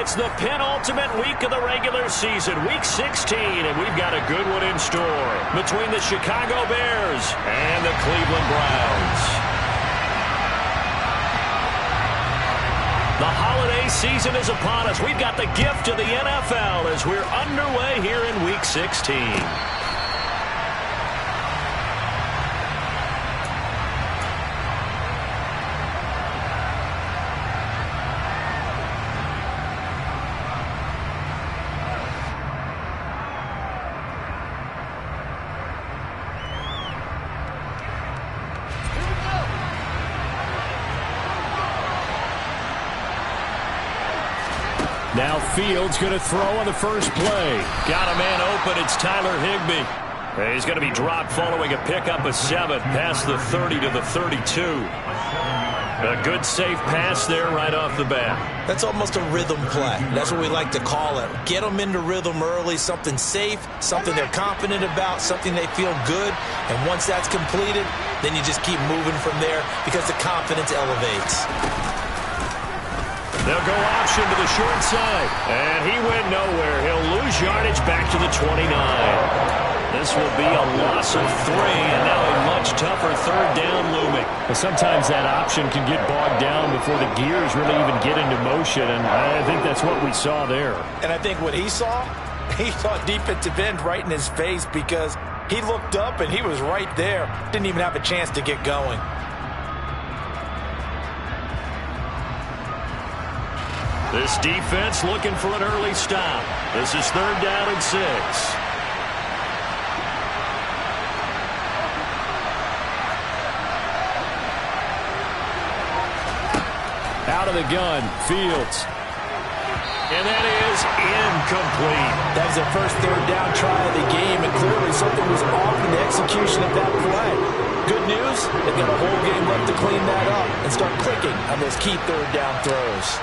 It's the penultimate week of the regular season, week 16, and we've got a good one in store between the Chicago Bears and the Cleveland Browns. The holiday season is upon us. We've got the gift of the NFL as we're underway here in week 16. Now Fields going to throw on the first play. Got a man open. It's Tyler Higbee. He's going to be dropped following a pickup of 7 past the 30 to the 32. A good safe pass there right off the bat. That's almost a rhythm play. That's what we like to call it. Get them into rhythm early, something safe, something they're confident about, something they feel good. And once that's completed, then you just keep moving from there because the confidence elevates. They'll go option to the short side. And he went nowhere. He'll lose yardage back to the 29. This will be a loss of 3, and now a much tougher third down looming. Well, sometimes that option can get bogged down before the gears really even get into motion, and I think that's what we saw there. And I think what he saw defensive end right in his face because he looked up and he was right there. Didn't even have a chance to get going. This defense looking for an early stop. This is 3rd down and 6. Out of the gun, Fields. And that is incomplete. That was their first 3rd down try of the game, and clearly something was off in the execution of that play. Good news, they've got a whole game left to clean that up and start clicking on those key 3rd down throws.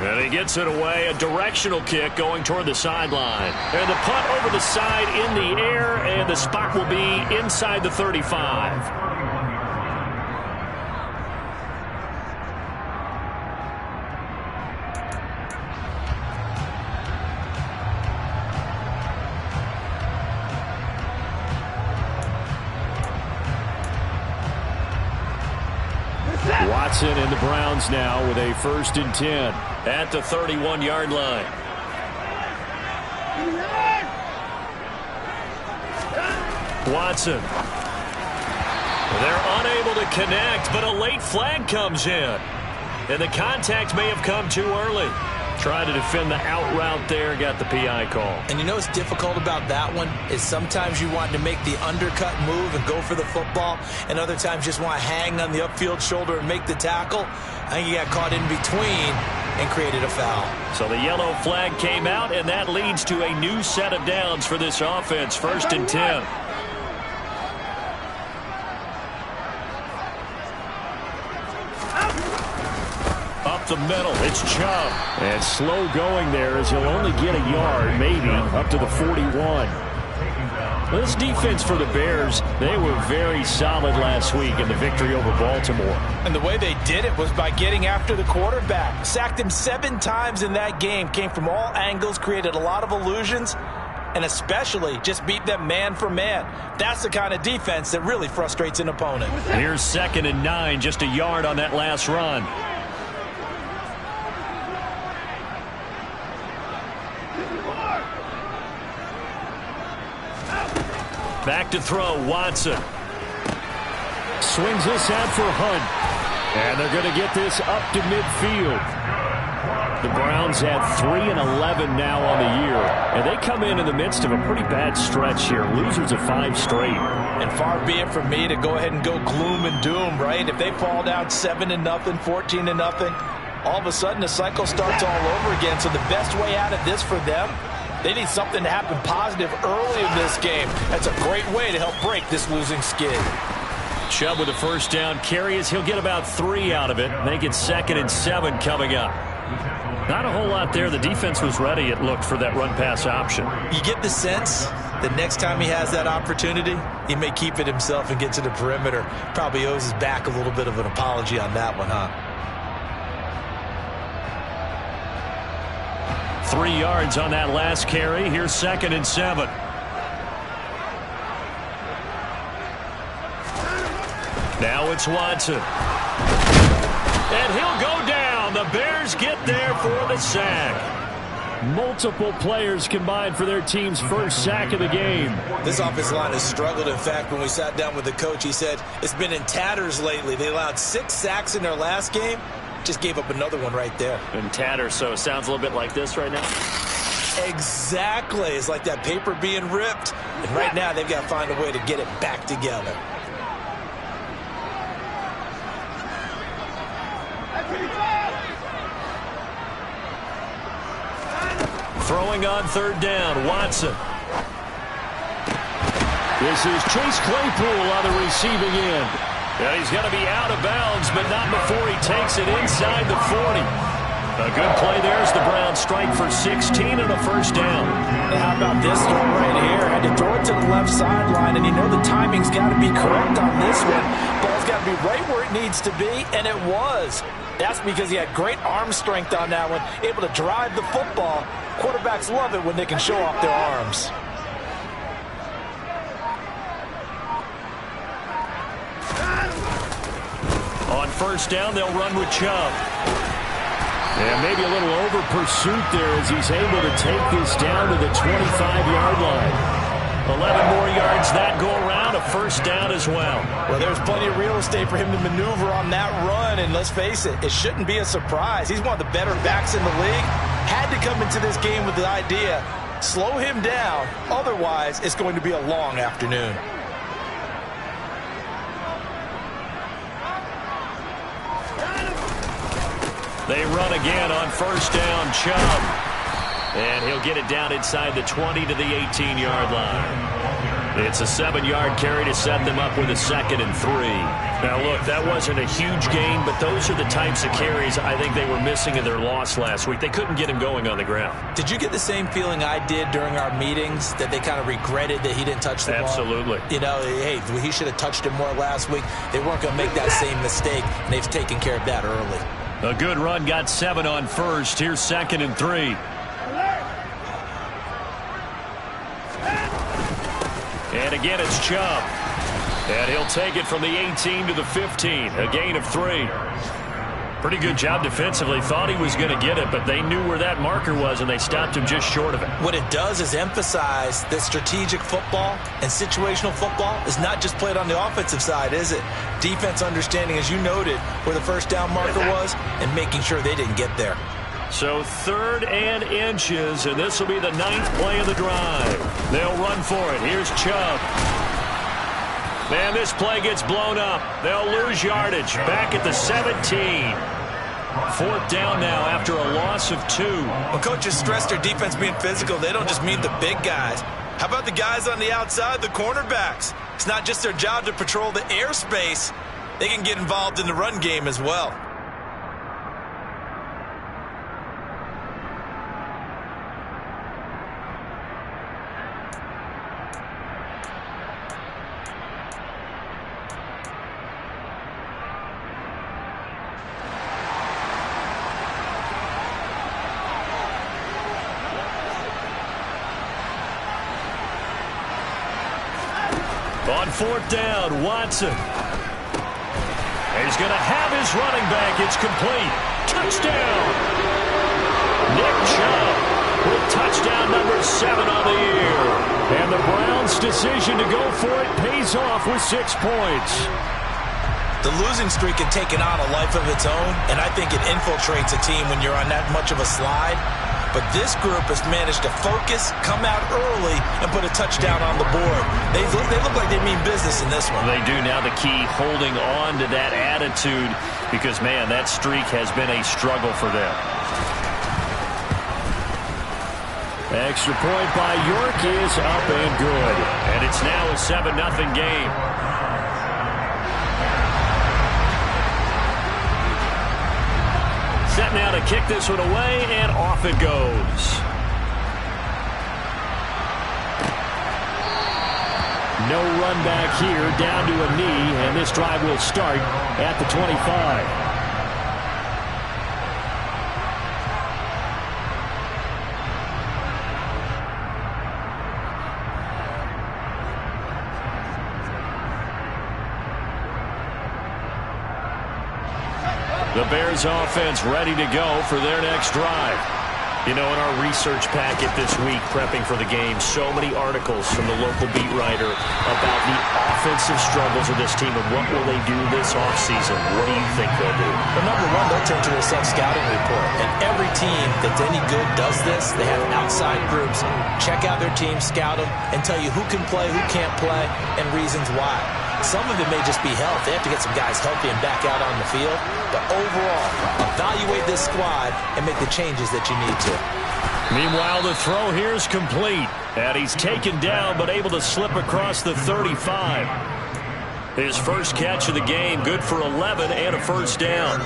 And he gets it away, a directional kick going toward the sideline. And the punt over the side in the air, and the spot will be inside the 35. Watson and the Browns now with a 1st and 10. At the 31-yard line. Watson. They're unable to connect, but a late flag comes in. And the contact may have come too early. Trying to defend the out route there, got the PI call. And you know what's difficult about that one is sometimes you want to make the undercut move and go for the football, and other times just want to hang on the upfield shoulder and make the tackle. I think he got caught in between and created a foul. So the yellow flag came out, and that leads to a new set of downs for this offense. 1st and 10. Up the middle, it's Chubb. And slow going there as he'll only get a yard, maybe, up to the 41. This defense for the Bears, they were very solid last week in the victory over Baltimore. And the way they did it was by getting after the quarterback. Sacked him 7 times in that game. Came from all angles, created a lot of illusions, and especially just beat them man for man. That's the kind of defense that really frustrates an opponent. Here's 2nd and 9, just a yard on that last run. Back to throw, Watson. Swings this out for Hunt. And they're going to get this up to midfield. The Browns at 3-11 now on the year. And they come in the midst of a pretty bad stretch here. Losers of 5 straight. And far be it from me to go ahead and go gloom and doom, right? If they fall down 7-0, 14-0, all of a sudden the cycle starts all over again. So the best way out of this for them, they need something to happen positive early in this game. That's a great way to help break this losing skid. Chubb with a 1st down carry as he'll get about 3 out of it. Make it 2nd and 7 coming up. Not a whole lot there. The defense was ready, it looked, for that run-pass option. You get the sense that next time he has that opportunity, he may keep it himself and get to the perimeter. Probably owes his back a little bit of an apology on that one, huh? 3 yards on that last carry. Here's 2nd and 7. Now it's Watson. And he'll go down. The Bears get there for the sack. Multiple players combined for their team's first sack of the game. This offensive line has struggled. In fact, when we sat down with the coach, he said it's been in tatters lately. They allowed 6 sacks in their last game. Just gave up another one right there. In tatters, so it sounds a little bit like this right now. Exactly. It's like that paper being ripped. And right now, they've got to find a way to get it back together. Throwing on 3rd down, Watson. This is Chase Claypool on the receiving end. Yeah, he's going to be out of bounds, but not before he takes it inside the 40. A good play there as the Browns strike for 16 and a first down. And how about this one right here? Had to throw it to the left sideline, and you know the timing's got to be correct on this one. Ball's got to be right where it needs to be, and it was. That's because he had great arm strength on that one, able to drive the football. Quarterbacks love it when they can show off their arms. On 1st down, they'll run with Chubb. And maybe a little over pursuit there as he's able to take this down to the 25-yard line. 11 more yards that go around, a first down as well. Well, there's plenty of real estate for him to maneuver on that run, and let's face it, it shouldn't be a surprise. He's one of the better backs in the league. Had to come into this game with the idea, slow him down, otherwise it's going to be a long afternoon. They run again on 1st down, Chubb. And he'll get it down inside the 20 to the 18-yard line. It's a 7-yard carry to set them up with a 2nd and 3. Now, look, that wasn't a huge gain, but those are the types of carries I think they were missing in their loss last week. They couldn't get him going on the ground. Did you get the same feeling I did during our meetings, that they kind of regretted that he didn't touch the ball? Absolutely. You know, hey, he should have touched it more last week. They weren't going to make that same mistake, and they've taken care of that early. A good run, got 7 on 1st. Here's 2nd and 3. And again, it's Chubb. And he'll take it from the 18 to the 15. A gain of 3. Pretty good job defensively. Thought he was going to get it, but they knew where that marker was, and they stopped him just short of it. What it does is emphasize that strategic football and situational football is not just played on the offensive side, is it? Defense understanding, as you noted, where the first down marker was and making sure they didn't get there. So 3rd and inches, and this will be the 9th play of the drive. They'll run for it. Here's Chubb. Man, this play gets blown up. They'll lose yardage. Back at the 17. 4th down now after a loss of 2. When coaches stress their defense being physical, they don't just mean the big guys. How about the guys on the outside, the cornerbacks? It's not just their job to patrol the airspace. They can get involved in the run game as well. On 4th down, Watson. He's going to have his running back. It's complete. Touchdown. Nick Chubb with touchdown number 7 on the year. And the Browns' decision to go for it pays off with 6 points. The losing streak had taken on a life of its own, and I think it infiltrates a team when you're on that much of a slide. But this group has managed to focus, come out early, and put a touchdown on the board. They look like they mean business in this one. They do. Now the key, holding on to that attitude, because, man, that streak has been a struggle for them. Extra point by York is up and good. And it's now a 7-0 game. Set now to kick this one away, and off it goes. No run back here, down to a knee, and this drive will start at the 25. The Bears offense ready to go for their next drive. You know, in our research packet this week, prepping for the game, so many articles from the local beat writer about the offensive struggles of this team and what will they do this offseason. What do you think they'll do? Well, number one, they'll turn to their self-scouting report. And every team that's any good does this. They have outside groups. Check out their team, scout them, and tell you who can play, who can't play, and reasons why. Some of it may just be health. They have to get some guys healthy and back out on the field. But overall, evaluate this squad and make the changes that you need to. Meanwhile, the throw here is complete. And he's taken down but able to slip across the 35. His first catch of the game, good for 11 and a first down.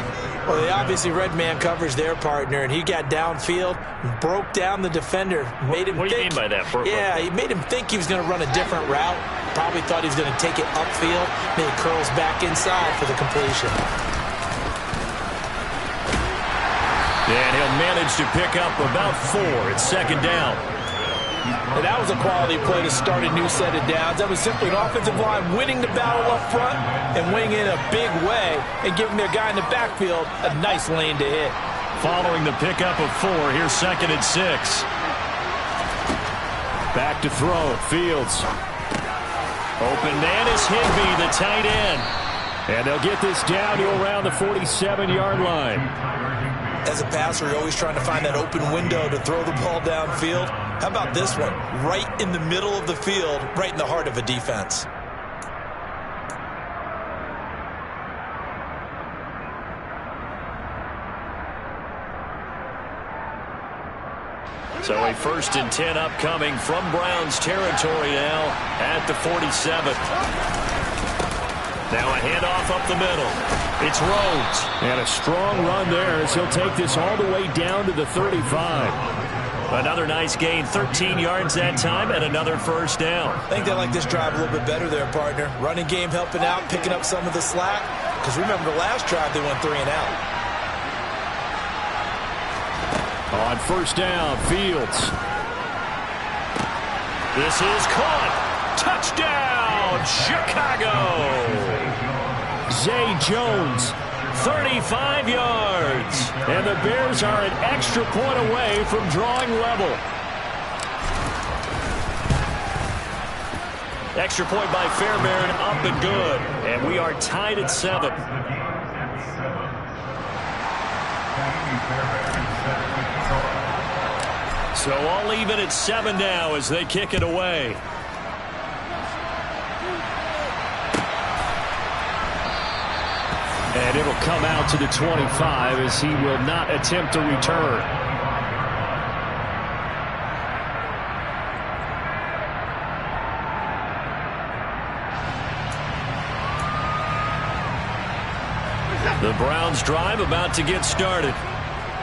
Well, they obviously read man coverage their partner, and he got downfield, broke down the defender, made him What do you mean by that? Yeah, he made him think he was going to run a different route. Probably thought he was going to take it upfield. Then he curls back inside for the completion. And he'll manage to pick up about 4. It's second down. And that was a quality play to start a new set of downs. That was simply an offensive line winning the battle up front and winning in a big way and giving their guy in the backfield a nice lane to hit. Following the pickup of 4, here's second and 6. Back to throw. Fields. Open man is Higbee, the tight end. And they'll get this down to around the 47-yard line. As a passer, you're always trying to find that open window to throw the ball downfield. How about this one? Right in the middle of the field, right in the heart of a defense. So a 1st and 10 upcoming from Browns territory now at the 47. Now a handoff up the middle. It's Rhodes. And a strong run there as he'll take this all the way down to the 35. Another nice gain, 13 yards that time, and another first down. I think they like this drive a little bit better there, partner. Running game helping out, picking up some of the slack. Because remember the last drive, they went 3 and out. On first down, Fields. This is caught. Touchdown, Chicago. Zay Jones, 35 yards. And the Bears are an extra point away from drawing level. Extra point by Fairbairn, up and good. And we are tied at 7. So all even at 7 now as they kick it away. And it'll come out to the 25 as he will not attempt to return. The Browns drive about to get started.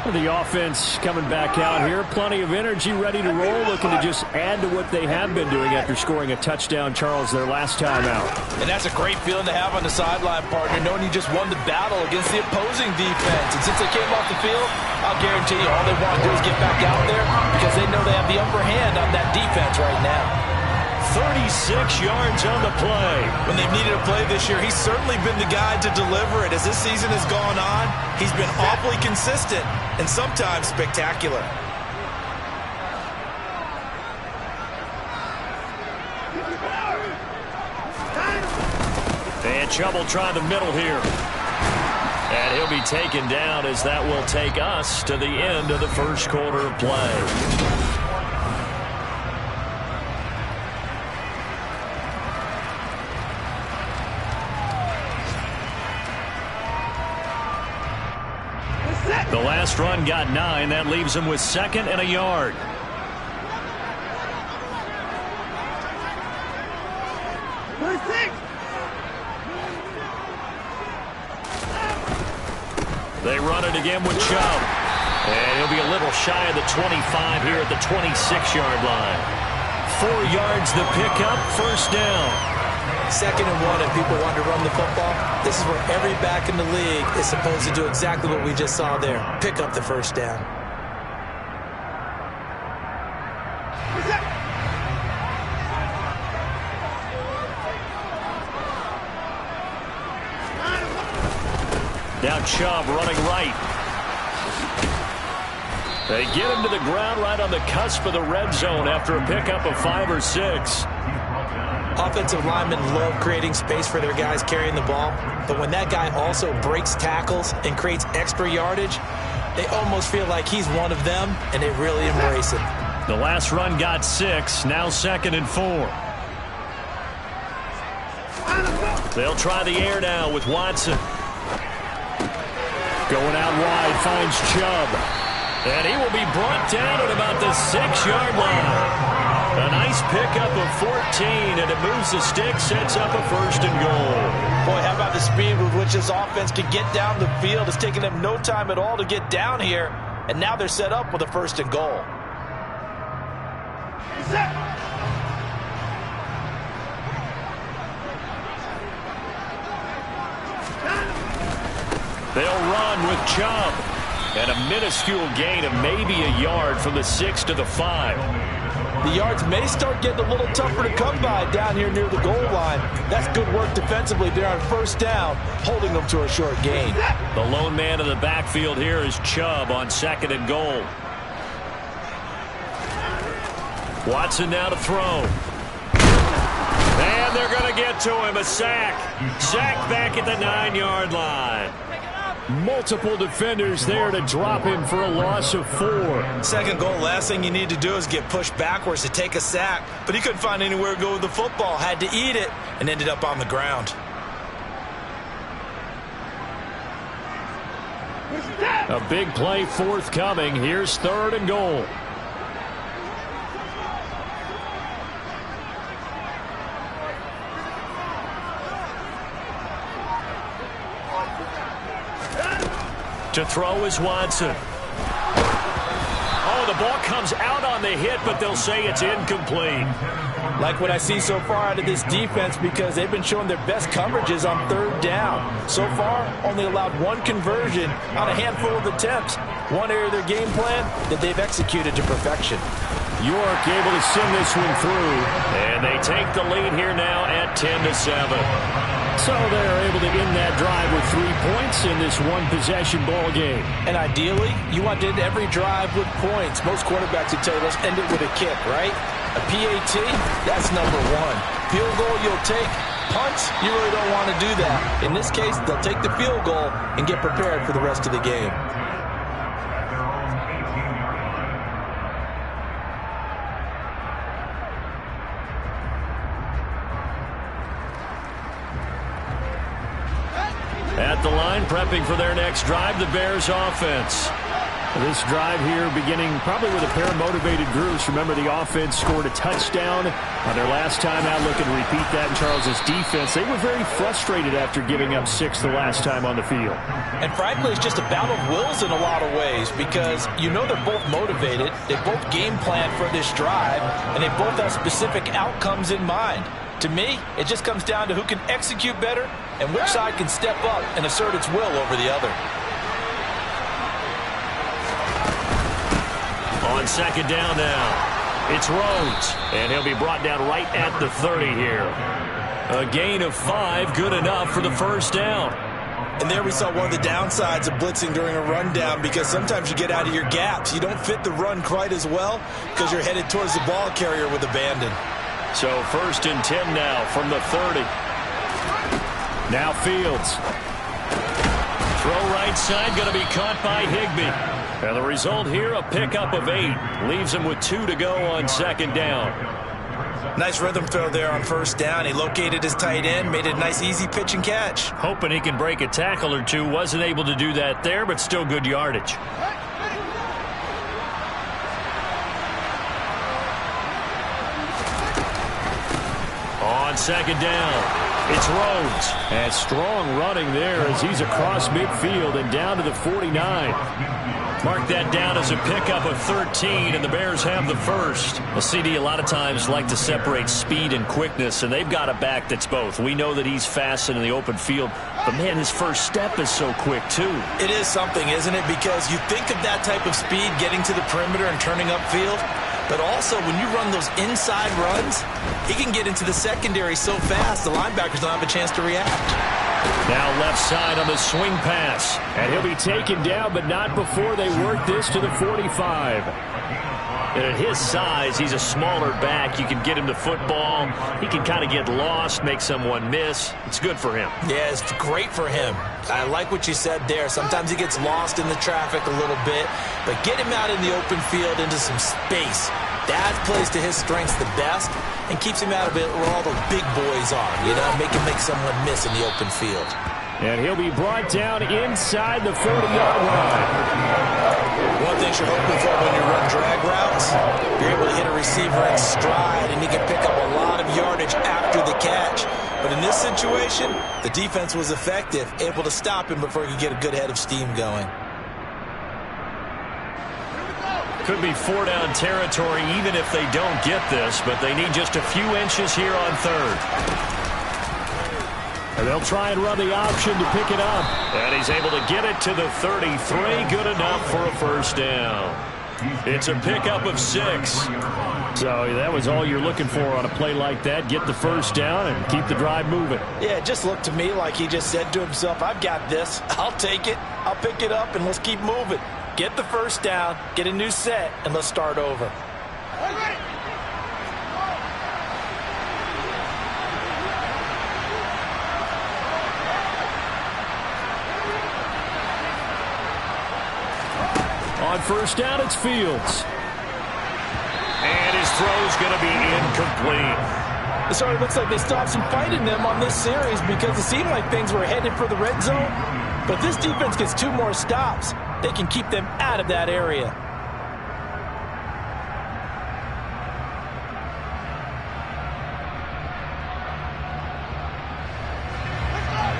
The offense coming back out here. Plenty of energy, ready to roll, looking to just add to what they have been doing after scoring a touchdown, Charles, their last time out. And that's a great feeling to have on the sideline, partner, knowing you just won the battle against the opposing defense. And since they came off the field, I'll guarantee you all they want to do is get back out there because they know they have the upper hand on that defense right now. 36 yards on the play. When they've needed a play this year, he's certainly been the guy to deliver it. As this season has gone on, he's been awfully consistent and sometimes spectacular. And trouble trying the middle here. And he'll be taken down as that will take us to the end of the first quarter of play. The last run got 9. That leaves him with 2nd and a yard. They run it again with Chubb. And he'll be a little shy of the 25 here at the 26-yard line. 4 yards the pickup, first down. 2nd and 1 and people want to run the football. This is where every back in the league is supposed to do exactly what we just saw there. Pick up the first down. Now Chubb running right. They get him to the ground right on the cusp of the red zone after a pickup of 5 or 6. Offensive linemen love creating space for their guys carrying the ball, but when that guy also breaks tackles and creates extra yardage, they almost feel like he's one of them, and they really embrace it. The last run got 6, now 2nd and 4. They'll try the air now with Watson. Going out wide, finds Chubb. And he will be brought down at about the 6-yard line. A nice pickup of 14, and it moves the stick, sets up a 1st and goal. Boy, how about the speed with which this offense can get down the field? It's taken them no time at all to get down here, and now they're set up with a 1st and goal. They'll run with Chubb. And a minuscule gain of maybe a yard from the 6 to the 5. The yards may start getting a little tougher to come by down here near the goal line. That's good work defensively there on 1st down, holding them to a short gain. The lone man in the backfield here is Chubb on 2nd and goal. Watson now to throw. And they're going to get to him. A sack. Sack back at the 9-yard line. Multiple defenders there to drop him for a loss of 4. 2nd goal, last thing you need to do is get pushed backwards to take a sack. But he couldn't find anywhere to go with the football, had to eat it, and ended up on the ground. A big play forthcoming. Here's 3rd and goal. To throw is Watson. Oh, the ball comes out on the hit, but they'll say it's incomplete. Like what I see so far out of this defense, because they've been showing their best coverages on 3rd down. So far, only allowed 1 conversion on a handful of attempts. One area of their game plan that they've executed to perfection. York able to send this one through. And they take the lead here now at 10-7. So they're able to end that drive with 3 points in this one-possession ball game. And ideally, you want to end every drive with points. Most quarterbacks would tell you, let's end it with a kick, right? A PAT, that's number 1. Field goal you'll take. Punts, you really don't want to do that. In this case, they'll take the field goal and get prepared for the rest of the game. At the line, prepping for their next drive, the Bears offense. This drive here beginning probably with a pair of motivated groups. Remember, the offense scored a touchdown on their last time out. Looking to repeat that in Charles's defense. They were very frustrated after giving up 6 the last time on the field. And frankly, it's just a battle of wills in a lot of ways, because you know they're both motivated. They both game plan for this drive, and they both have specific outcomes in mind. To me, it just comes down to who can execute better and which side can step up and assert its will over the other. On 2nd down now, it's Rhodes, and he'll be brought down right at the 30 here. A gain of 5, good enough for the 1st down. And there we saw one of the downsides of blitzing during a rundown, because sometimes you get out of your gaps. You don't fit the run quite as well because you're headed towards the ball carrier with abandon. So 1st and 10 now from the 30. Now Fields. Throw right side, going to be caught by Higbee. And the result here, a pickup of 8. Leaves him with 2 to go on 2nd down. Nice rhythm throw there on 1st down. He located his tight end, made it a nice easy pitch and catch. Hoping he can break a tackle or two. Wasn't able to do that there, but still good yardage. On 2nd down, it's Rhodes. And strong running there as he's across midfield and down to the 49. Mark that down as a pickup of 13, and the Bears have the 1st. Well, CD a lot of times like to separate speed and quickness, and they've got a back that's both. We know that he's fast in the open field, but, man, his first step is so quick, too. It is something, isn't it? Because you think of that type of speed getting to the perimeter and turning upfield, but also when you run those inside runs, he can get into the secondary so fast the linebackers don't have a chance to react. Now left side on the swing pass. And he'll be taken down, but not before they work this to the 45. And at his size, he's a smaller back. You can get him to football. He can kind of get lost, make someone miss. It's good for him. Yeah, it's great for him. I like what you said there. Sometimes he gets lost in the traffic a little bit, but get him out in the open field into some space. That plays to his strengths the best and keeps him out of it where all the big boys are, you know, make him make someone miss in the open field. And he'll be brought down inside the 40-yard line. One thing you're hoping for when you run drag routes, you're able to hit a receiver in stride, and you can pick up a lot of yardage after the catch. But in this situation, the defense was effective, able to stop him before he could get a good head of steam going. Could be 4-down territory even if they don't get this, but they need just a few inches here on third. And they'll try and run the option to pick it up. And he's able to get it to the 33. Good enough for a first down. It's a pickup of 6. So that was all you're looking for on a play like that. Get the first down and keep the drive moving. Yeah, it just looked to me like he just said to himself, I've got this. I'll take it. I'll pick it up, and let's keep moving. Get the first down, get a new set, and let's start over. On first down, it's Fields. And his throw's going to be incomplete. So it looks like they stopped some fight in them on this series because it seemed like things were headed for the red zone. But this defense gets 2 more stops. They can keep them out of that area.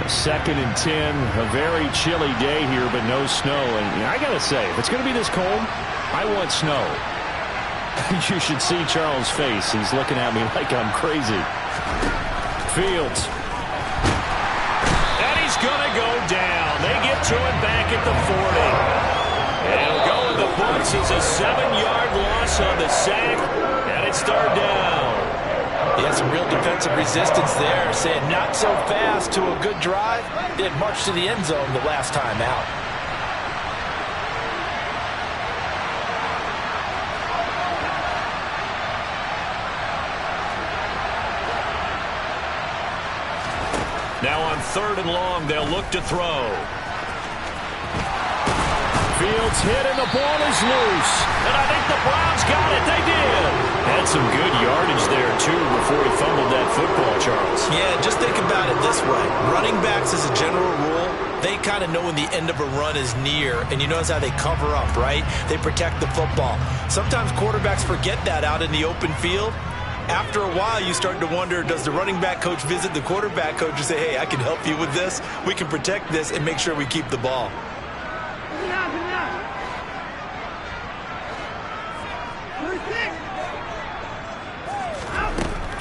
Second and 10, a very chilly day here, but no snow. And I got to say, if it's going to be this cold, I want snow. You should see Charles' face. He's looking at me like I'm crazy. Fields. And he's going to go down. They get to him back at the 40. And he'll go in the books as a 7-yard loss on the sack. And it's third down. He had some real defensive resistance there, saying not so fast to a good drive. They had marched to the end zone the last time out. Now on third and long, they'll look to throw. Fields hit and the ball is loose. And I think the Browns got it. They did. Had some good yardage there, too, before he fumbled that football, Charles. Yeah, just think about it this way. Running backs, as a general rule, they kind of know when the end of a run is near, and you notice how they cover up, right? They protect the football. Sometimes quarterbacks forget that out in the open field. After a while, you start to wonder, does the running back coach visit the quarterback coach and say, hey, I can help you with this. We can protect this and make sure we keep the ball.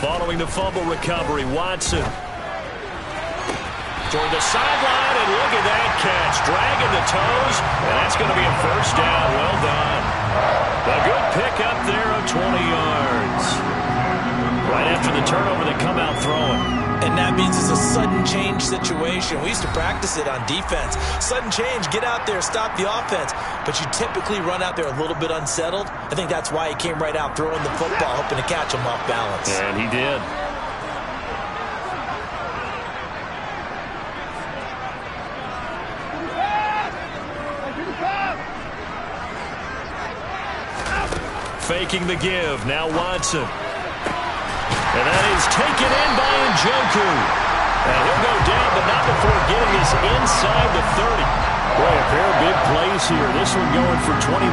Following the fumble recovery, Watson. Toward the sideline, and look at that catch. Dragging the toes, and that's going to be a first down. Well done. A good pickup there of 20 yards. Right after the turnover, they come out throwing. And that means it's a sudden change situation. We used to practice it on defense. Sudden change, get out there, stop the offense. But you typically run out there a little bit unsettled. I think that's why he came right out throwing the football, hoping to catch him off balance. And he did. Faking the give. Now Watson. And that is taken in by Njoku. And he'll go down, but not before getting this inside the 30. Boy, a pair of big plays here. This one going for 29.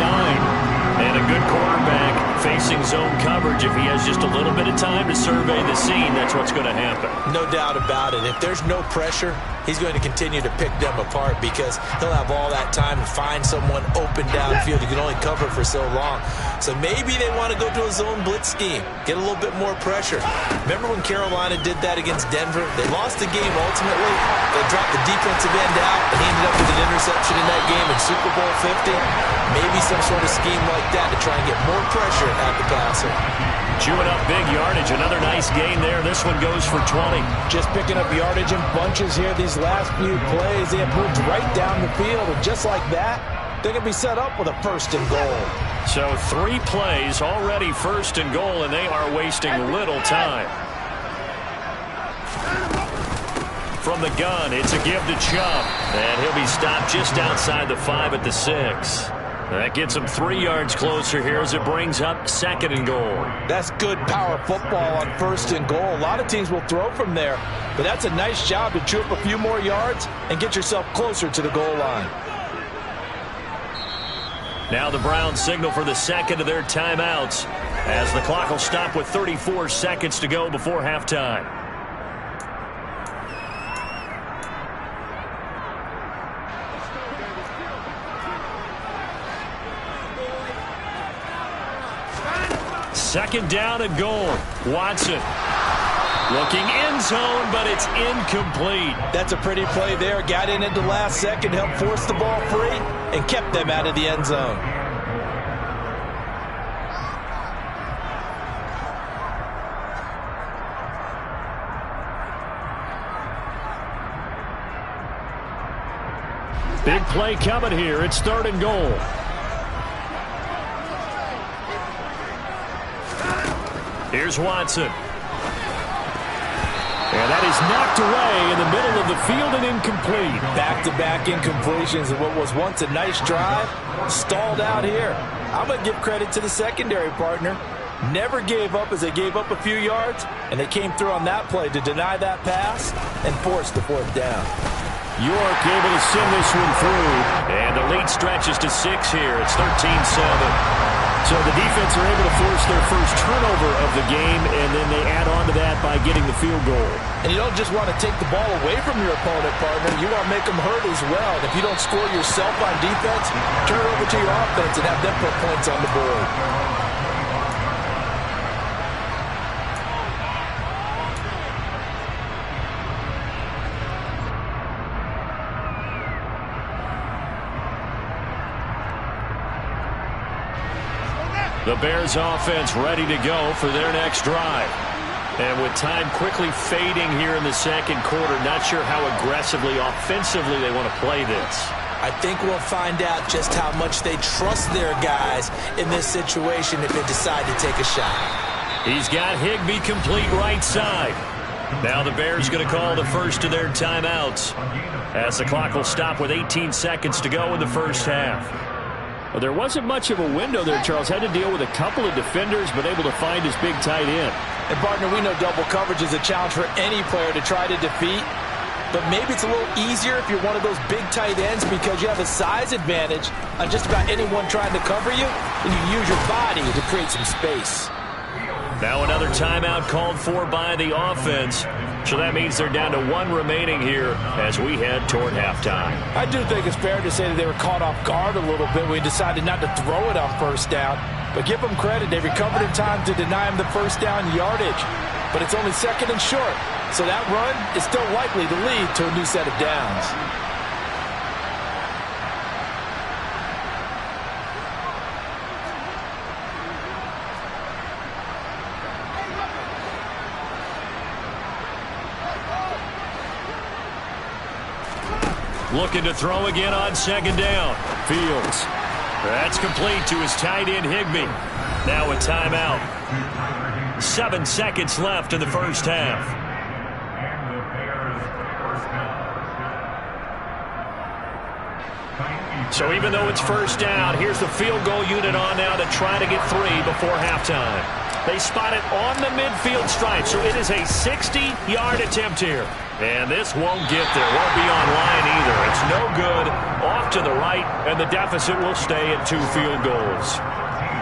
And a good quarterback facing zone coverage. If he has just a little bit of time to survey the scene, that's what's going to happen. No doubt about it. If there's no pressure, he's going to continue to pick them apart because he'll have all that time to find someone open downfield. You can only cover for so long. So maybe they want to go to a zone blitz scheme, get a little bit more pressure. Remember when Carolina did that against Denver? They lost the game ultimately. They dropped the defensive end out, and he ended up with an interception in that game in Super Bowl 50. Maybe some sort of scheme like that to try and get more pressure at the passer. Chewing up big yardage. Another nice gain there. This one goes for 20. Just picking up yardage in bunches here these last few plays. They have moved right down the field, and just like that, they're going to be set up with a 1st and goal. So 3 plays already 1st and goal, and they are wasting little time. From the gun, it's a give to Chubb, and he'll be stopped just outside the 5 at the 6. That gets him 3 yards closer here as it brings up 2nd and goal. That's good power football on 1st and goal. A lot of teams will throw from there, but that's a nice job to chew up a few more yards and get yourself closer to the goal line. Now the Browns signal for the 2nd of their timeouts as the clock will stop with 34 seconds to go before halftime. Second down and goal. Watson looking end zone, but it's incomplete. That's a pretty play there. Got in at the last second, helped force the ball free, and kept them out of the end zone. Big play coming here. It's 3rd and goal. Here's Watson. And that is knocked away in the middle of the field and incomplete. Back-to-back incompletions of what was once a nice drive, stalled out here. I'm going to give credit to the secondary partner. Never gave up as they gave up a few yards, and they came through on that play to deny that pass and force the 4th down. York able to send this one through. And the lead stretches to 6 here. It's 13-7. So the defense are able to force their first turnover of the game, and then they add on to that by getting the field goal. And you don't just want to take the ball away from your opponent, partner. You want to make them hurt as well. And if you don't score yourself on defense, turn it over to your offense and have them put points on the board. The Bears offense ready to go for their next drive. And with time quickly fading here in the 2nd quarter, not sure how aggressively, offensively they want to play this. I think we'll find out just how much they trust their guys in this situation if they decide to take a shot. He's got Higbee complete right side. Now the Bears going to call the first of their timeouts as the clock will stop with 18 seconds to go in the 1st half. Well, there wasn't much of a window there. Charles had to deal with a couple of defenders, but able to find his big tight end. And, partner, we know double coverage is a challenge for any player to try to defeat. But maybe it's a little easier if you're one of those big tight ends because you have a size advantage on just about anyone trying to cover you, and you use your body to create some space. Now another timeout called for by the offense. So that means they're down to 1 remaining here as we head toward halftime. I do think it's fair to say that they were caught off guard a little bit when we decided not to throw it on 1st down. But give them credit. They recovered in time to deny him the 1st down yardage. But it's only 2nd and short. So that run is still likely to lead to a new set of downs. Looking to throw again on 2nd down. Fields. That's complete to his tight end, Higbee. Now a timeout. 7 seconds left in the 1st half. So even though it's 1st down, here's the field goal unit on now to try to get 3 before halftime. They spot it on the midfield stripe, so it is a 60-yard attempt here. And this won't get there. Won't be on line either. It's no good. Off to the right, and the deficit will stay at 2 field goals.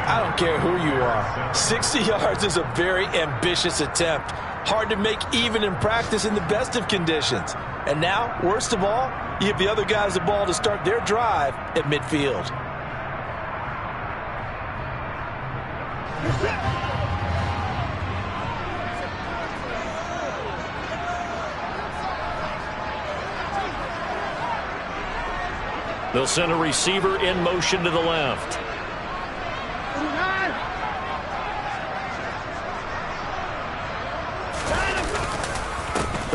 I don't care who you are. 60 yards is a very ambitious attempt. Hard to make even in practice in the best of conditions. And now, worst of all, you give the other guys the ball to start their drive at midfield. They'll send a receiver in motion to the left.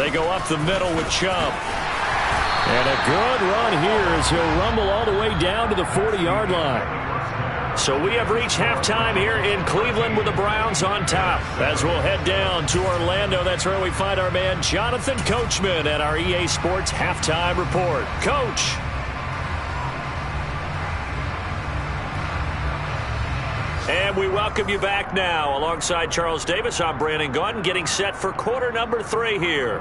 They go up the middle with Chubb. And a good run here as he'll rumble all the way down to the 40-yard line. So we have reached halftime here in Cleveland with the Browns on top. As we'll head down to Orlando, that's where we find our man Jonathan Coachman at our EA Sports Halftime Report. Coach. And we welcome you back now. Alongside Charles Davis, I'm Brandon Gaudin, getting set for quarter number 3 here.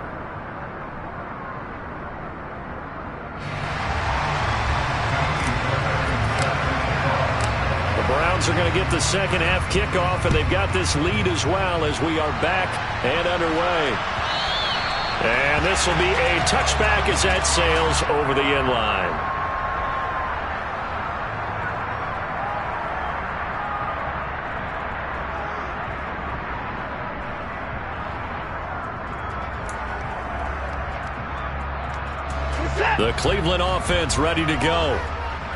The Browns are going to get the second half kickoff, and they've got this lead as well as we are back and underway. And this will be a touchback as that sails over the end line. The Cleveland offense ready to go.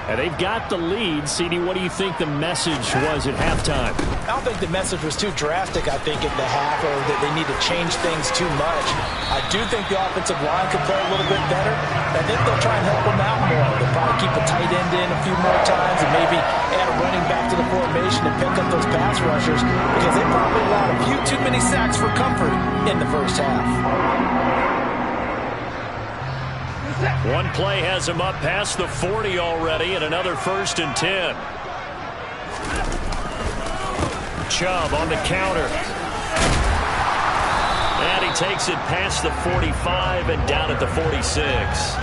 And they've got the lead. CD, what do you think the message was at halftime? I don't think the message was too drastic, I think, at the half, or that they need to change things too much. I do think the offensive line could play a little bit better. I think they'll try and help them out more. They'll probably keep a tight end in a few more times and maybe add a running back to the formation and pick up those pass rushers, because they probably allowed a few too many sacks for comfort in the first half. One play has him up past the 40 already, and another 1st and 10. Chubb on the counter. And he takes it past the 45 and down at the 46.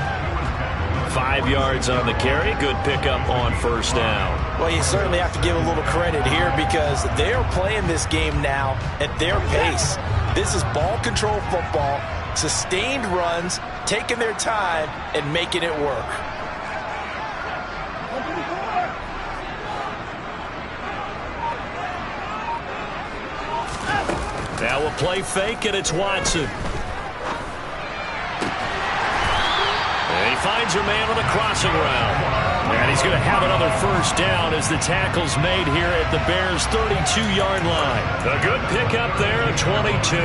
5 yards on the carry. Good pickup on 1st down. Well, you certainly have to give a little credit here, because they're playing this game now at their pace. This is ball control football. Sustained runs, taking their time, and making it work. Now a play fake, and it's Watson. And he finds her man on a crossing route. And he's going to have another 1st down as the tackle's made here at the Bears' 32-yard line. A good pickup there at 22.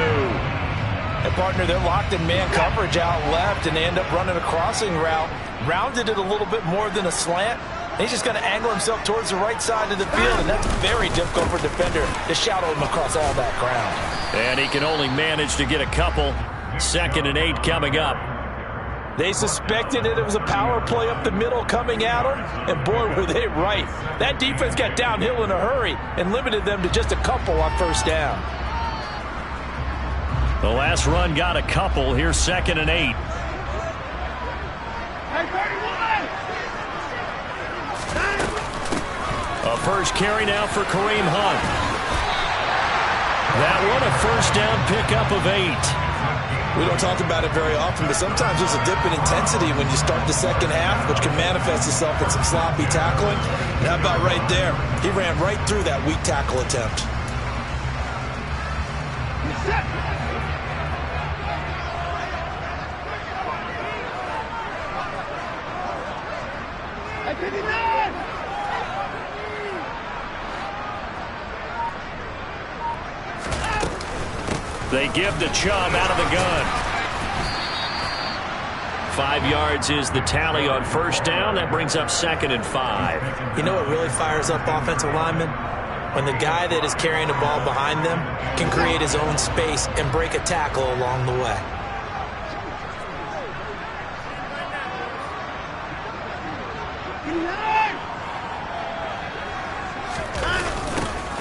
And partner, they're locked in man coverage out left, and they end up running a crossing route. Rounded it a little bit more than a slant. He's just going to angle himself towards the right side of the field, and that's very difficult for a defender to shadow him across all that ground. And he can only manage to get a couple. 2nd and 8 coming up. They suspected that it was a power play up the middle coming at him, and boy, were they right. That defense got downhill in a hurry and limited them to just a couple on 1st down. The last run got a couple. Here's 2nd and 8. A first carry now for Kareem Hunt. That one a 1st down pickup of 8. We don't talk about it very often, but sometimes there's a dip in intensity when you start the second half, which can manifest itself in some sloppy tackling. And how about right there? He ran right through that weak tackle attempt. They give to Chubb out of the gun. 5 yards is the tally on 1st down. That brings up 2nd and 5. You know what really fires up offensive linemen? When the guy that is carrying the ball behind them can create his own space and break a tackle along the way.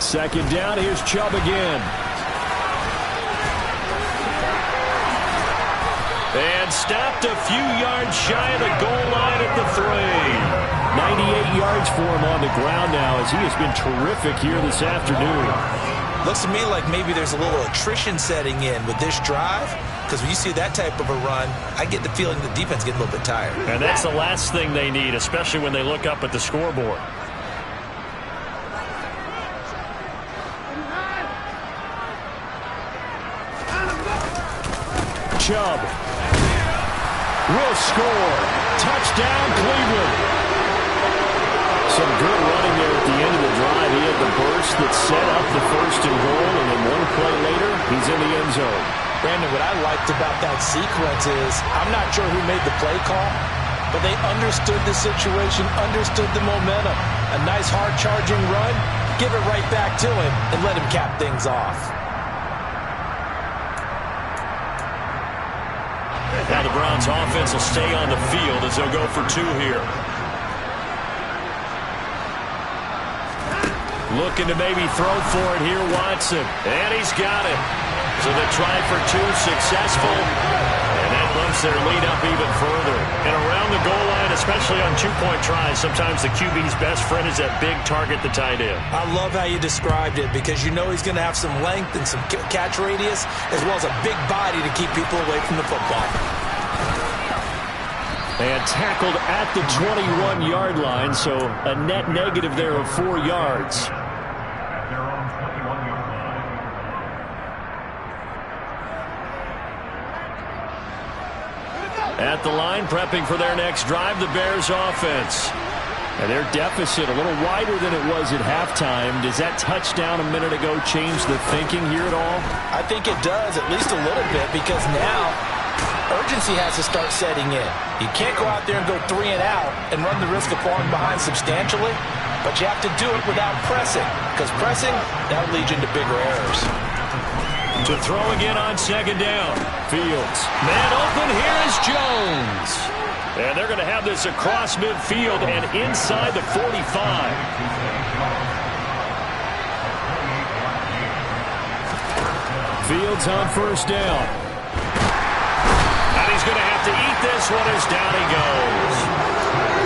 Second down, here's Chubb again. And stopped a few yards shy of the goal line at the 3. 98 yards for him on the ground now, as he has been terrific here this afternoon. Looks to me like maybe there's a little attrition setting in with this drive, because when you see that type of a run, I get the feeling the defense getting a little bit tired. And that's the last thing they need, especially when they look up at the scoreboard. Chubb will score. Touchdown, Cleveland. Some good running there at the end of the drive. He had the burst that set up the 1st and goal, and then one play later, he's in the end zone. Brandon, what I liked about that sequence is I'm not sure who made the play call, but they understood the situation, understood the momentum. A nice hard charging run, give it right back to him and let him cap things off. Now the Browns offense will stay on the field as they'll go for 2 here. Looking to maybe throw for it here, Watson. And he's got it. So the try for 2 successful. And that bumps their lead up even further. And around the goal line, especially on 2-point tries, sometimes the QB's best friend is that big target, the tight end. I love how you described it because you know he's going to have some length and some catch radius as well as a big body to keep people away from the football. And tackled at the 21-yard line, so a net negative there of 4 yards. At the line, prepping for their next drive, the Bears offense. And their deficit a little wider than it was at halftime. Does that touchdown a minute ago change the thinking here at all? I think it does, at least a little bit, because now urgency has to start setting in. You can't go out there and go 3 and out and run the risk of falling behind substantially, but you have to do it without pressing, because pressing, that'll lead you into bigger errors. To throw again on 2nd down. Fields. Man open, here is Jones. And they're going to have this across midfield and inside the 45. Fields on 1st down. And he's going to have to eat this one as down he goes.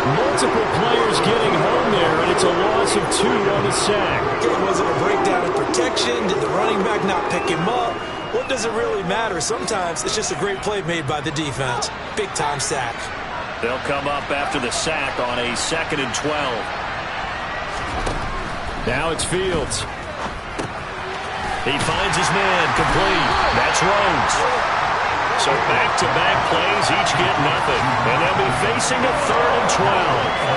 Multiple players getting home there, and it's a loss of 2 on the sack. Was it a breakdown in protection? Did the running back not pick him up? What does it really matter? Sometimes it's just a great play made by the defense. Big-time sack. They'll come up after the sack on a 2nd and 12. Now it's Fields. He finds his man, complete. That's Rhodes. So back-to-back plays, each get nothing. And they'll be facing a 3rd and 12.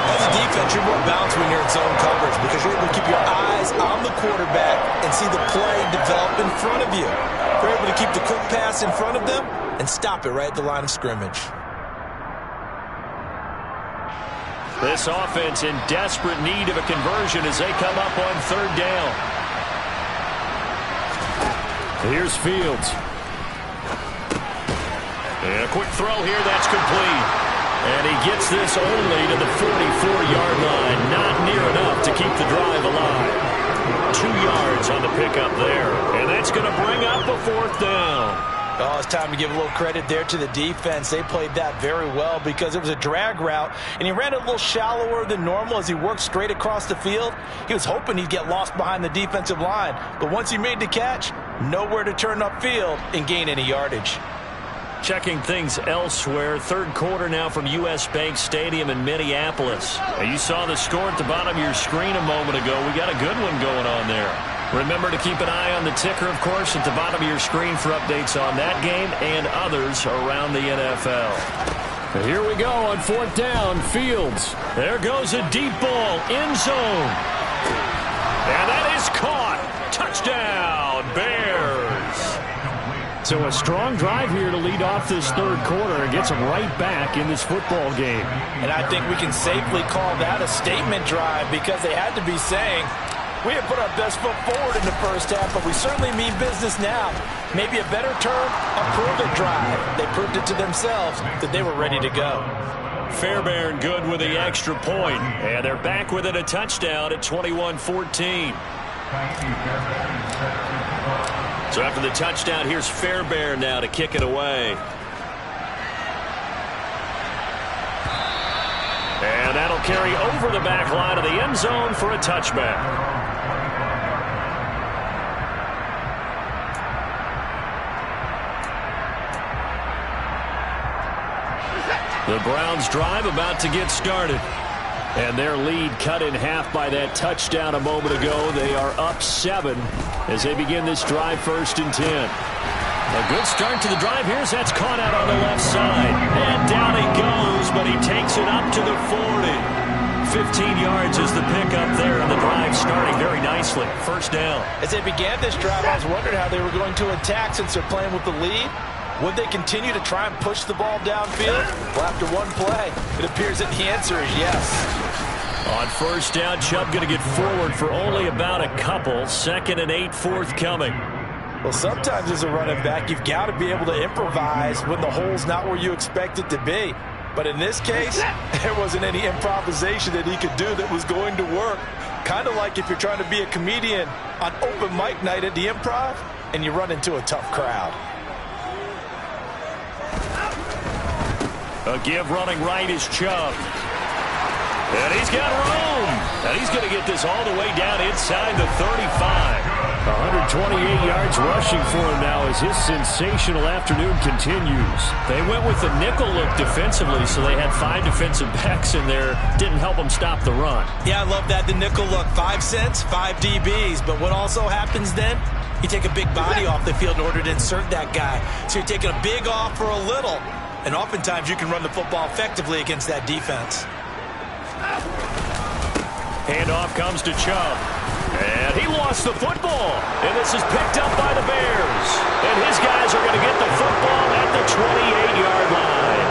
As a defense, you're more balanced when you're in zone coverage because you're able to keep your eyes on the quarterback and see the play develop in front of you. You're able to keep the quick pass in front of them and stop it right at the line of scrimmage. This offense in desperate need of a conversion as they come up on 3rd down. Here's Fields. And a quick throw here, that's complete. And he gets this only to the 44-yard line. Not near enough to keep the drive alive. 2 yards on the pickup there. And that's going to bring up a 4th down. Oh, it's time to give a little credit there to the defense. They played that very well because it was a drag route, and he ran a little shallower than normal as he worked straight across the field. He was hoping he'd get lost behind the defensive line, but once he made the catch, nowhere to turn upfield and gain any yardage. Checking things elsewhere. 3rd quarter now from U.S. Bank Stadium in Minneapolis. Now you saw the score at the bottom of your screen a moment ago. We got a good one going on there. Remember to keep an eye on the ticker, of course, at the bottom of your screen for updates on that game and others around the NFL. But here we go on 4th down. Fields. There goes a deep ball. End zone. And that is caught. Touchdown, Bears. So a strong drive here to lead off this 3rd quarter and gets them right back in this football game. And I think we can safely call that a statement drive because they had to be saying, we have put our best foot forward in the 1st half, but we certainly mean business now. Maybe a better term, a prove-it drive. They proved it to themselves that they were ready to go. Fairbairn good with the extra point. And they're back within a touchdown at 21-14. So after the touchdown, here's Fairbairn now to kick it away. And that'll carry over the back line of the end zone for a touchback. The Browns drive about to get started. And their lead cut in half by that touchdown a moment ago. They are up 7 as they begin this drive 1st and 10. A good start to the drive here as that's caught out on the left side. And down he goes, but he takes it up to the 40. 15 yards is the pickup there, and the drive starting very nicely. First down. As they began this drive, I was wondering how they were going to attack since they're playing with the lead. Would they continue to try and push the ball downfield? Well, after one play, it appears that the answer is yes. On first down, Chubb going to get forward for only about a couple. 2nd and 8 forthcoming. Well, sometimes as a running back, you've got to be able to improvise when the hole's not where you expect it to be. But in this case, there wasn't any improvisation that he could do that was going to work. Kind of like if you're trying to be a comedian on open mic night at the Improv and you run into a tough crowd. A give running right is Chubb. And he's got room. And he's going to get this all the way down inside the 35. 128 yards rushing for him now as his sensational afternoon continues. They went with the nickel look defensively, so they had 5 defensive backs in there. Didn't help them stop the run. Yeah, I love that, the nickel look. 5 cents, 5 DBs. But what also happens then? You take a big body off the field in order to insert that guy. So you're taking a big off for a little. And oftentimes you can run the football effectively against that defense. Handoff comes to Chubb. And he lost the football. And this is picked up by the Bears. And his guys are going to get the football at the 28-yard line.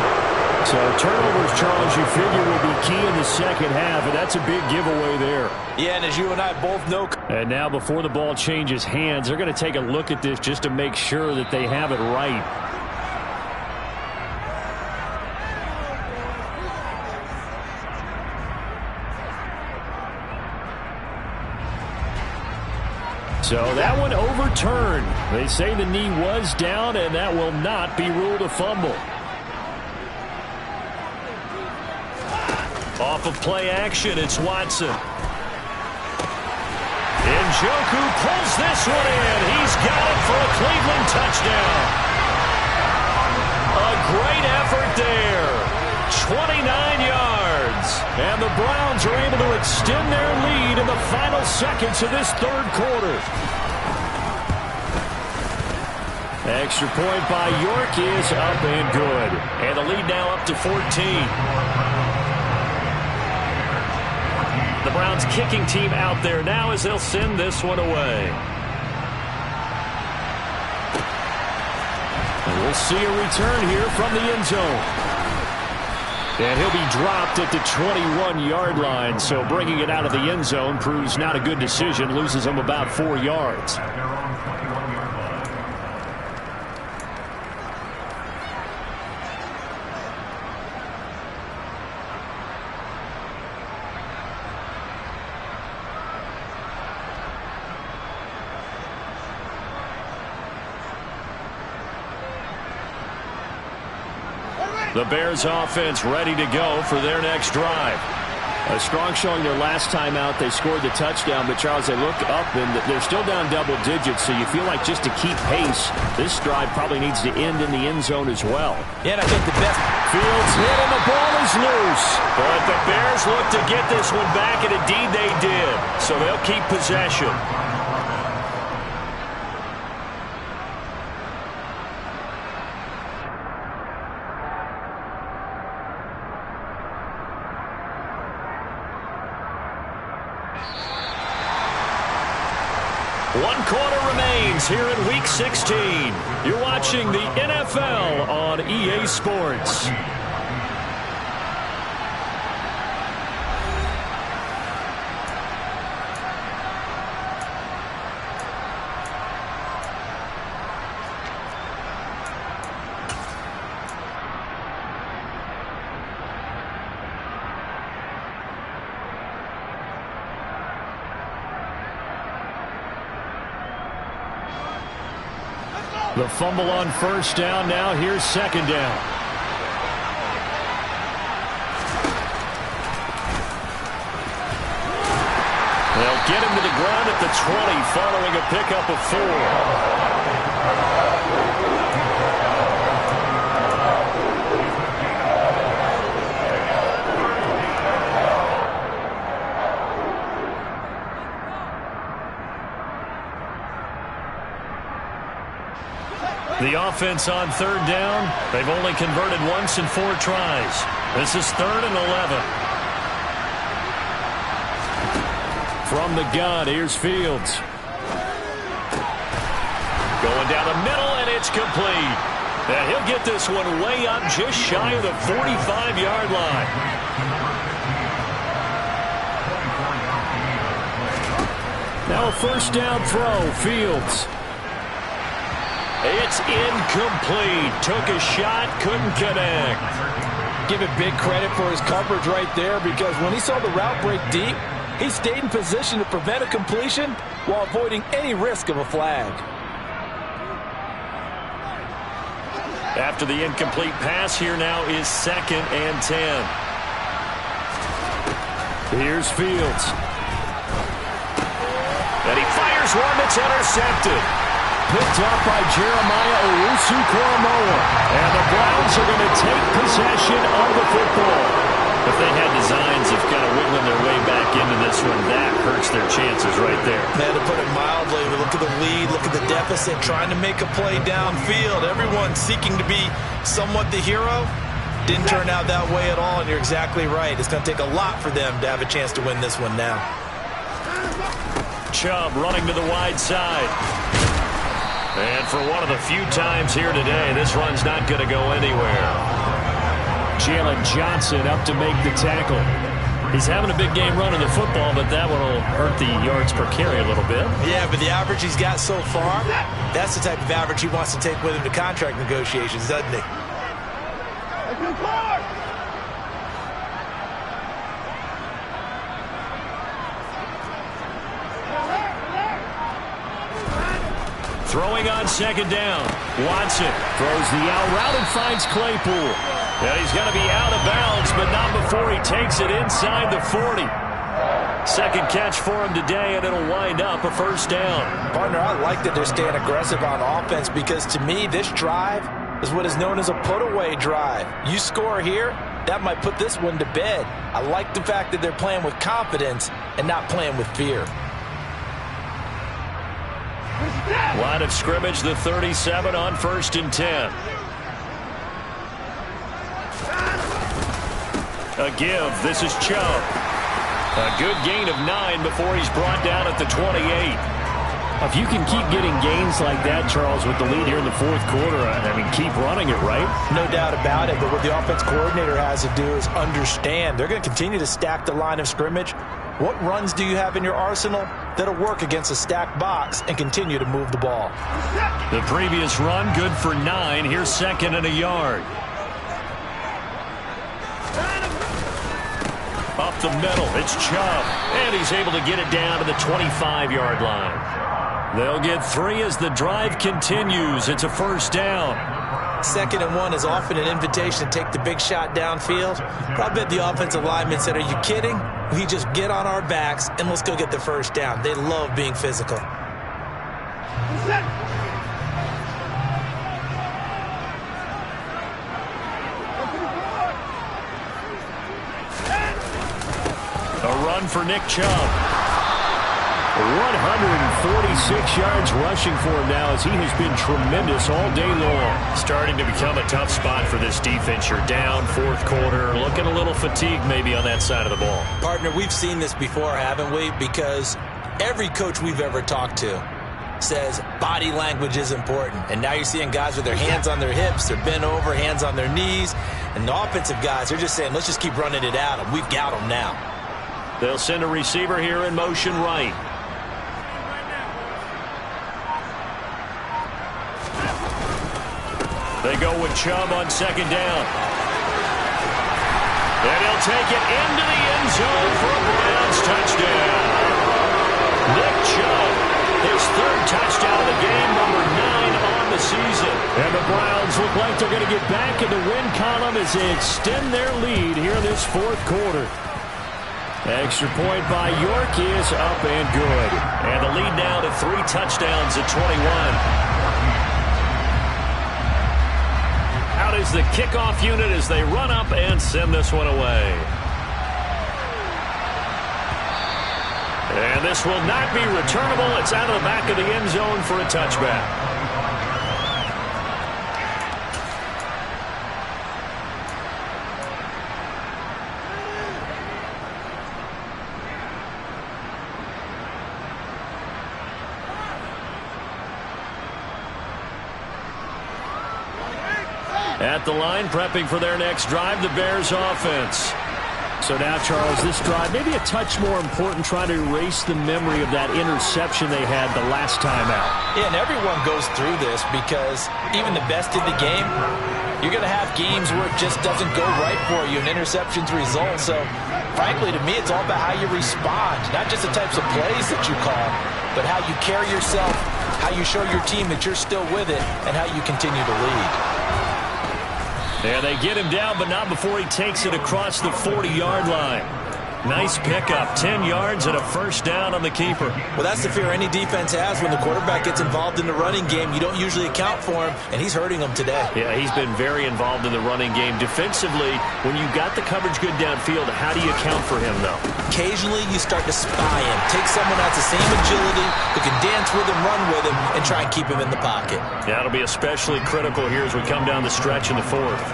So turnovers, Charles, you figure will be key in the second half, and that's a big giveaway there. Yeah, and as you and I both know. And now before the ball changes hands, they're going to take a look at this just to make sure that they have it right. So that one overturned. They say the knee was down, and that will not be ruled a fumble. Off of play action, it's Watson. Njoku pulls this one in. He's got it for a Cleveland touchdown. A great effort there. 29 yards. And the Browns are able to extend their lead in the final seconds of this third quarter. Extra point by York is up and good. And the lead now up to 14. The Browns kicking team out there now as they'll send this one away. And we'll see a return here from the end zone. And he'll be dropped at the 21-yard line, so bringing it out of the end zone proves not a good decision, loses him about 4 yards. The Bears offense ready to go for their next drive. A strong showing their last time out. They scored the touchdown, but Charles, they look up and they're still down double digits, so you feel like just to keep pace, this drive probably needs to end in the end zone as well. Yeah, and I think the best. Fields hit and the ball is loose. But the Bears look to get this one back, and indeed they did. So they'll keep possession. One quarter remains here in Week 16. You're watching the NFL on EA Sports. The fumble on first down. Now here's second down. They'll get him to the ground at the 20 following a pickup of 4. The offense on third down, they've only converted once in 4 tries. This is 3rd and 11. From the gun, here's Fields. Going down the middle, and it's complete. And he'll get this one way up just shy of the 45-yard line. Now a first down throw, Fields. It's incomplete. Took a shot, couldn't connect. Give it big credit for his coverage right there, because when he saw the route break deep, he stayed in position to prevent a completion while avoiding any risk of a flag. After the incomplete pass, here now is 2nd and 10. Here's Fields. And he fires one that's intercepted. Picked up by Jeremiah Owusu-Koramoah. And the Browns are going to take possession of the football. If they had designs of kind of wiggling their way back into this one, that hurts their chances right there. Man, to put it mildly, look at the lead, look at the deficit, trying to make a play downfield. Everyone seeking to be somewhat the hero. Didn't turn out that way at all, and you're exactly right. It's going to take a lot for them to have a chance to win this one now. Chubb running to the wide side. And for one of the few times here today, this run's not going to go anywhere. Jalen Johnson up to make the tackle. He's having a big game running the football, but that one will hurt the yards per carry a little bit. Yeah, but the average he's got so far, that's the type of average he wants to take with him to contract negotiations, doesn't he? Throwing on 2nd down. Watson throws the out route and finds Claypool. And he's going to be out of bounds, but not before he takes it inside the 40. Second catch for him today, and it'll wind up a first down. Partner, I like that they're staying aggressive on offense, because to me, this drive is what is known as a put-away drive. You score here, that might put this one to bed. I like the fact that they're playing with confidence and not playing with fear. Line of scrimmage, the 37 on 1st and 10. A give. This is Chubb. A good gain of 9 before he's brought down at the 28. If you can keep getting gains like that, Charles, with the lead here in the 4th quarter, I mean, keep running it, right? No doubt about it, but what the offense coordinator has to do is understand they're going to continue to stack the line of scrimmage. What runs do you have in your arsenal that'll work against a stacked box and continue to move the ball? The previous run, good for 9. Here's 2nd and a yard. Up the middle, it's Chubb. And he's able to get it down to the 25-yard line. They'll get 3 as the drive continues. It's a first down. 2nd and 1 is often an invitation to take the big shot downfield. But I bet the offensive linemen said, are you kidding? We just get on our backs and let's go get the first down. They love being physical. A run for Nick Chubb. 146 yards rushing for him now, as he has been tremendous all day long. Starting to become a tough spot for this defense. You're down 4th quarter, looking a little fatigued maybe on that side of the ball. Partner, we've seen this before, haven't we? Because every coach we've ever talked to says body language is important. And now you're seeing guys with their hands on their hips, they're bent over, hands on their knees. And the offensive guys, they're just saying, let's just keep running it at them. We've got them now. They'll send a receiver here in motion right. They go with Chubb on 2nd down. And he'll take it into the end zone for a Browns touchdown. Nick Chubb, his 3rd touchdown of the game, number 9 on the season. And the Browns look like they're going to get back in the win column as they extend their lead here in this 4th quarter. Extra point by York is up and good. And the lead now to 3 touchdowns at 21. Out is the kickoff unit as they run up and send this one away. And this will not be returnable. It's out of the back of the end zone for a touchback. At the line, prepping for their next drive, the Bears offense. So now, Charles, this drive, maybe a touch more important, trying to erase the memory of that interception they had the last time out. Yeah, and everyone goes through this because even the best in the game, you're going to have games where it just doesn't go right for you, and interceptions result. So, frankly, to me, it's all about how you respond, not just the types of plays that you call, but how you carry yourself, how you show your team that you're still with it, and how you continue to lead. And they get him down, but not before he takes it across the 40-yard line. Nice pickup, 10 yards and a first down on the keeper. Well, that's the fear any defense has when the quarterback gets involved in the running game. You don't usually account for him, and he's hurting them today. Yeah, he's been very involved in the running game. Defensively, when you got the coverage good downfield, how do you account for him, though? Occasionally, you start to spy him. Take someone that's the same agility, who can dance with him, run with him, and try and keep him in the pocket. That'll be especially critical here as we come down the stretch in the fourth.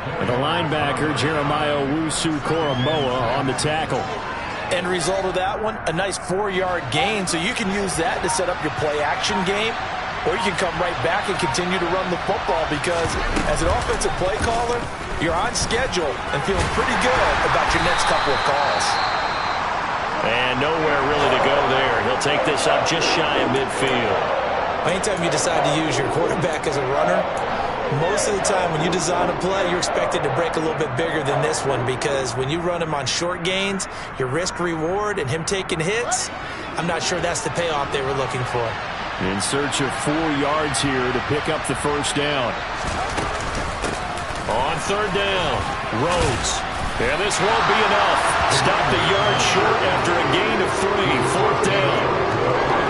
And the linebacker, Jeremiah Owusu-Koramoah, on the tackle. End result of that one, a nice 4-yard gain, so you can use that to set up your play-action game, or you can come right back and continue to run the football because as an offensive play caller, you're on schedule and feeling pretty good about your next couple of calls. And nowhere really to go there. He'll take this up just shy of midfield. Anytime you decide to use your quarterback as a runner, most of the time when you design a play, you're expected to break a little bit bigger than this one because when you run him on short gains, your risk-reward and him taking hits, I'm not sure that's the payoff they were looking for. In search of 4 yards here to pick up the first down. On third down, Rhodes. And this won't be enough. Stopped a yard short after a gain of 3, fourth down.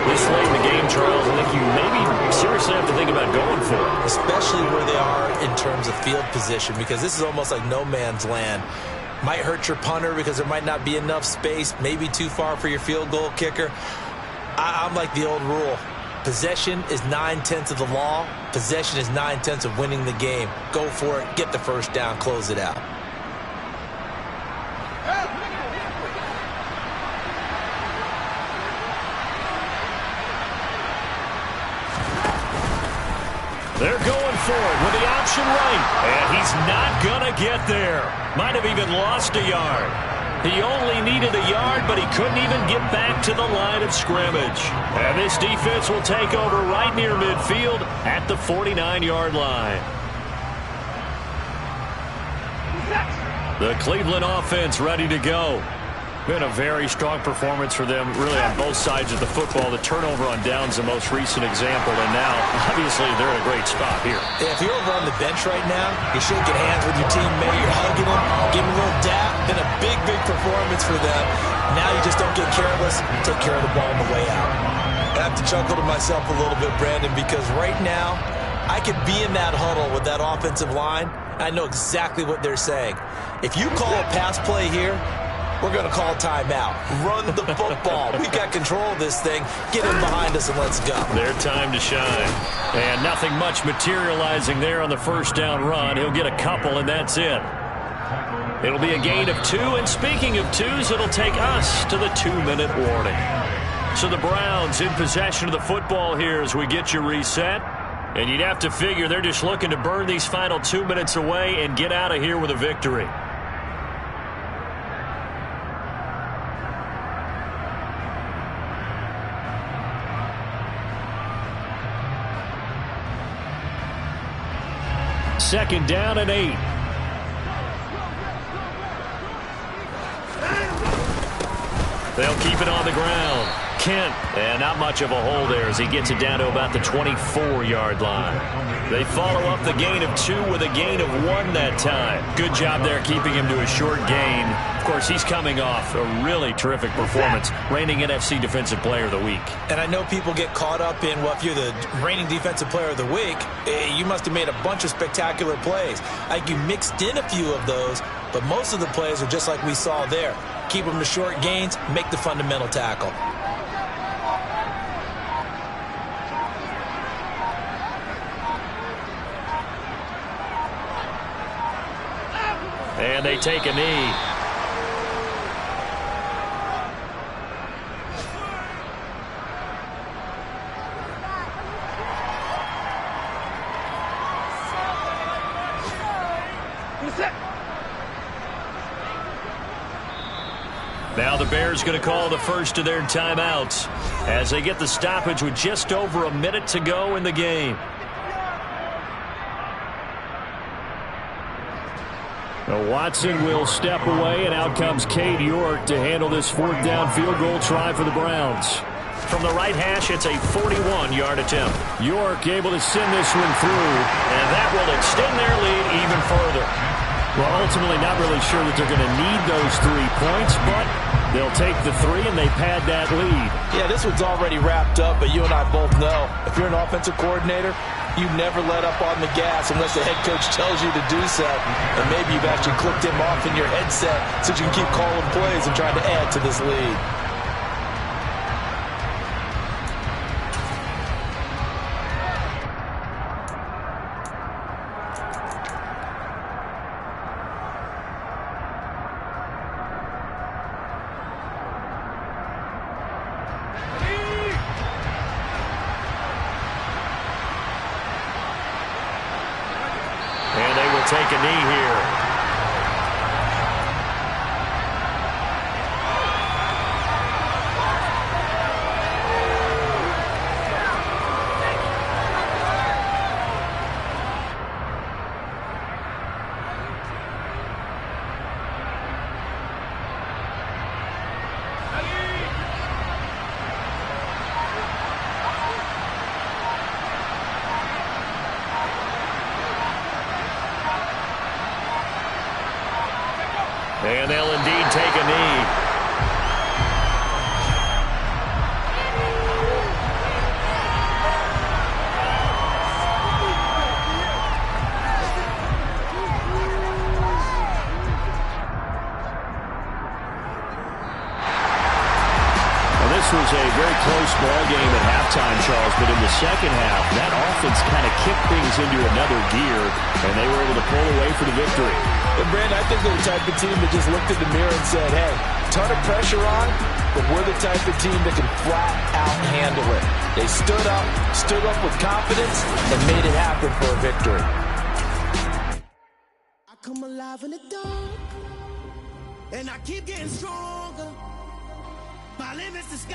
This late in the game, Charles, I think you maybe seriously have to think about going for it. Especially where they are in terms of field position, because this is almost like no man's land. Might hurt your punter because there might not be enough space, maybe too far for your field goal kicker. I'm like the old rule. Possession is 9/10 of the law. Possession is 9/10 of winning the game. Go for it, get the first down, close it out. They're going for it with the option right. And he's not going to get there. Might have even lost a yard. He only needed a yard, but he couldn't even get back to the line of scrimmage. And this defense will take over right near midfield at the 49-yard line. The Cleveland offense ready to go. Been a very strong performance for them, really, on both sides of the football. The turnover on downs, the most recent example, and now, obviously, they're in a great spot here. Yeah, if you're over on the bench right now, you're shaking hands with your teammate, you're hugging him, giving him a little dap. Been a big, big performance for them. Now you just don't get careless. Take care of the ball on the way out. I have to chuckle to myself a little bit, Brandon, because right now, I could be in that huddle with that offensive line. I know exactly what they're saying. If you call a pass play here, we're going to call timeout. Run the football. We've got control of this thing. Get in behind us and let's go. Their time to shine. And nothing much materializing there on the first down run. He'll get a couple, and that's it. It'll be a gain of 2. And speaking of 2s, it'll take us to the 2-minute warning. So the Browns in possession of the football here as we get you reset. And you'd have to figure they're just looking to burn these final 2 minutes away and get out of here with a victory. Second down and 8. They'll keep it on the ground. Kent, and not much of a hole there as he gets it down to about the 24-yard line. They follow up the gain of 2 with a gain of 1 that time. Good job there keeping him to a short gain. Of course, he's coming off a really terrific performance, reigning NFC Defensive Player of the Week. And I know people get caught up in, well, if you're the reigning Defensive Player of the Week, you must have made a bunch of spectacular plays. Like you mixed in a few of those, but most of the plays are just like we saw there. Keep them to short gains, make the fundamental tackle. And they take a knee. Now the Bears going to call the first of their timeouts as they get the stoppage with just over a minute to go in the game. Now Watson will step away, and out comes Cade York to handle this fourth down field goal try for the Browns. From the right hash, it's a 41-yard attempt. York able to send this one through. And that will extend their lead even further. Well, ultimately not really sure that they're going to need those 3 points, but they'll take the 3 and they pad that lead. Yeah, this one's already wrapped up, but you and I both know if you're an offensive coordinator, you never let up on the gas unless the head coach tells you to do so. And maybe you've actually clicked him off in your headset so you can keep calling plays and trying to add to this lead. Take a knee here. And they'll indeed take a knee. This was a very close ball game at halftime, Charles, but in the second half, that offense kind of kicked things into another gear, and they were able to pull away for the victory. And Brandon, I think they're the type of team that just looked in the mirror and said, hey, ton of pressure on, but we're the type of team that can flat out handle it. They stood up with confidence, and made it happen for a victory. I come alive in the dark, and I keep getting stronger. My limit's the sky.